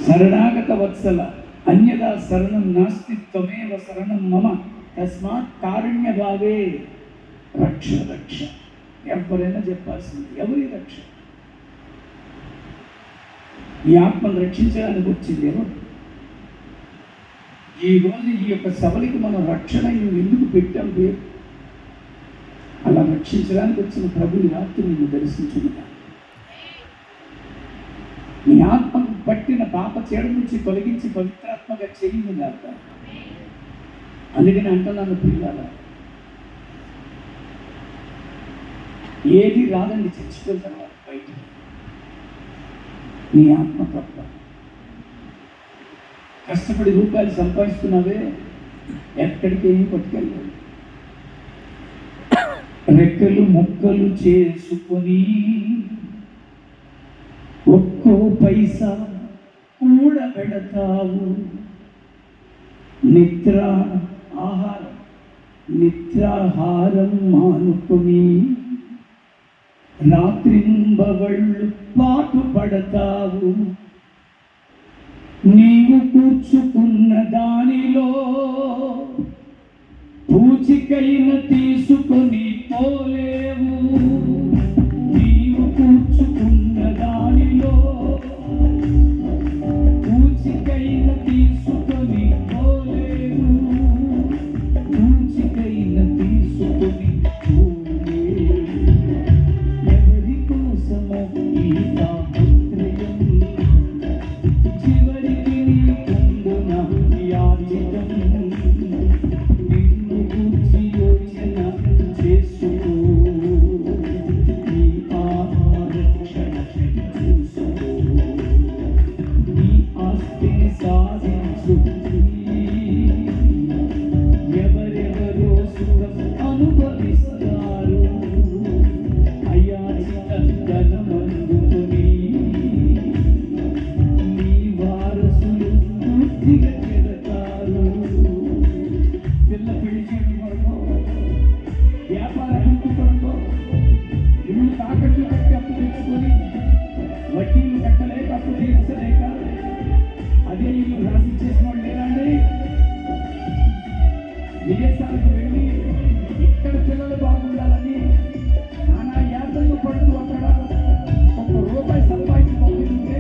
శరణాగత వత్సల అన్యదా శరణం నాస్తి త్వమేవ శరణం మమ తస్మాత్ కారుణ్య భావే రక్ష రక్ష. ఎవరైనా చెప్పాల్సింది, ఎవరి రక్ష? ఈ ఆత్మను రక్షించడానికి వచ్చింది ఎవరు? ఈరోజు ఈ యొక్క సభలకి మనం రక్షణ ఎందుకు పెట్టాం పేరు? అలా రక్షించడానికి వచ్చిన ప్రభు రాత్రి నిన్ను దర్శించుకుంటా. నీ ఆత్మకు పట్టిన పాప చేడు నుంచి తొలగించి పవిత్రాత్మగా చేయింది కాక. అందుకని అంటున్నాను పిల్లల, ఏది రాదండి చచ్చిపోయిన తర్వాత బయటికి. నీ ఆత్మ తప్ప కష్టపడి రూపాయలు సంపాదిస్తున్నావే, ఎక్కడికి ఏమి పట్టుకెళ్ళలేదు. రెక్కలు ముక్కలు చేసుకొని ఒక్కో పైసా కూడబెడతావు. నిద్రాహారం మానుకొని రాత్రింబవళ్ళు పాటుపడతావు. నీవు కూర్చుకున్న దానిలో పూచికైన తీసుకొని పోలేవు. నీవు కూర్చుకున్న దానిలో పూచికైన తీసుకొని పోలేవు. పూచికైన తీసుకొని పోలేవు. ఎవరి కోసమో ఈ తాపత్రయం, చివరికి నీకుండున యాచితం. నిన్ను గూర్చి యోచన చేసుకో, నీ ఆత్మరక్షణ చూసుకో. నీ ఆస్తిని సాధించు. ఎవరెవరో సుఖం అనుభవిస్తారు, అయాచిత ధనమందుకొని. నీ వారసులు పూర్తిగా చెడతారు. పిల్ల పెళ్లి చేయడం కొరకు, వ్యాపార అభివృద్ధి కొరకు, ఇల్లు తాకట్లు కట్టి అప్పు తెచ్చుకొని వడ్డీలు కట్టలేక అప్పు తీర్చలేక అదే ఇల్లు రాసి చేసిన వాళ్ళు లేరండి. విదేశాలకు వెళ్ళి ఇక్కడ పిల్లలు బాగుండాలని నానా యాత్రలు పడుతూ అక్కడ ఒక్క రూపాయి సంపాదించి పంపిస్తుంటే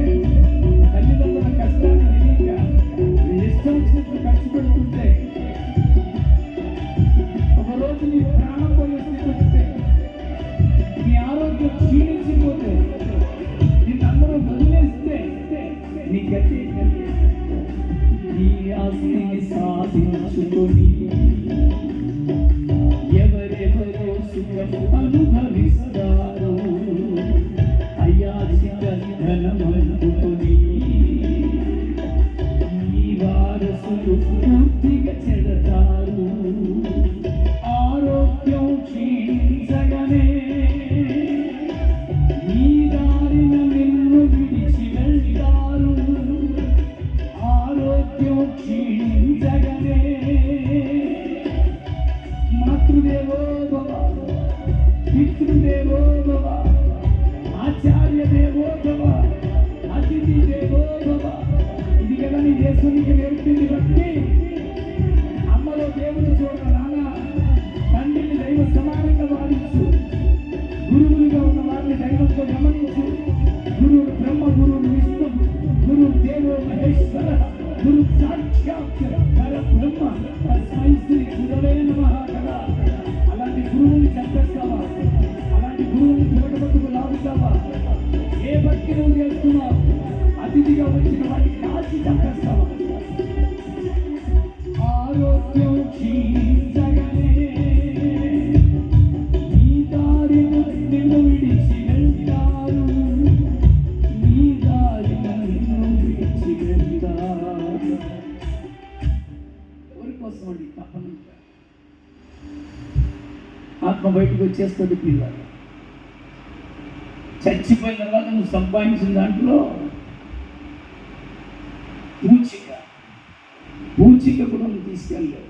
తల్లిదండ్రుల కష్టాన్ని తెలియక ఇష్టం వచ్చినట్లు ఖర్చు పెడుతుంటే ఒకరోజు నీ ప్రాణం పోయే స్థితి వస్తే, నీ ఆరోగ్యం క్షీణించిపోతే, నిన్నందరూ వదిలేస్తే నీ గతి. నీ ఆస్తిని సాధించుకొని ఎవరెవరో సుఖం అనుభవిస్తారు, అయాచిత ధనమందుకొని. నీ వారసులు పూర్తిగా చెడతారు. ఆరోగ్యం క్షీణించగానే నీ దారిన నిన్ను విడిచి వెళ్తారు. ఆరోగ్యం క్షీణించగానే మాతృదేవో భవ, పితృదేవో భవ, ఆచార్య దేవో భవ, అతిథి దేవో భవ. ఇది కదా నీ దేశానికి నేర్పింది. బట్టి అమ్మలో దేవుని చూడ నాన్న, తండ్రిని దైవ సమానంగా భావించు. గురువులుగా ఉన్న వారిని దైవంతో గమనించు. గురువు బ్రహ్మ, గురువు విష్ణు, గురువు దేవో మహేశ్వర, గురు సాక్షాత్ పరబ్రహ్మ, తస్మై శ్రీ గురవే నమః కదా. అలాంటి గురువుని చంపేస్తావా? అలాంటి గురువుని చూడబట్టుకు లాగుతావా? ఏ భక్తి నువ్వు చేస్తున్నావు? అతిథిగా వచ్చిన వాటిని కాల్చి చంపేస్తావా? ఆరోగ్యం క్షీణించగానే నీ దారిన నిన్ను విడిచి వెళ్తారు. నీ దారిన నిన్ను విడిచి వెళ్తారు. ఎవరి కోసం అండి తప్పని? ఆత్మ బయటకు వచ్చేస్తుంది పిల్లలు. చచ్చిపోయిన తర్వాత నువ్వు సంపాదించిన దాంట్లో పూచిక కూడా నువ్వు తీసుకెళ్ళలేవు.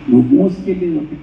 నువ్వు మోసుకెళ్ళేది ఒకటే.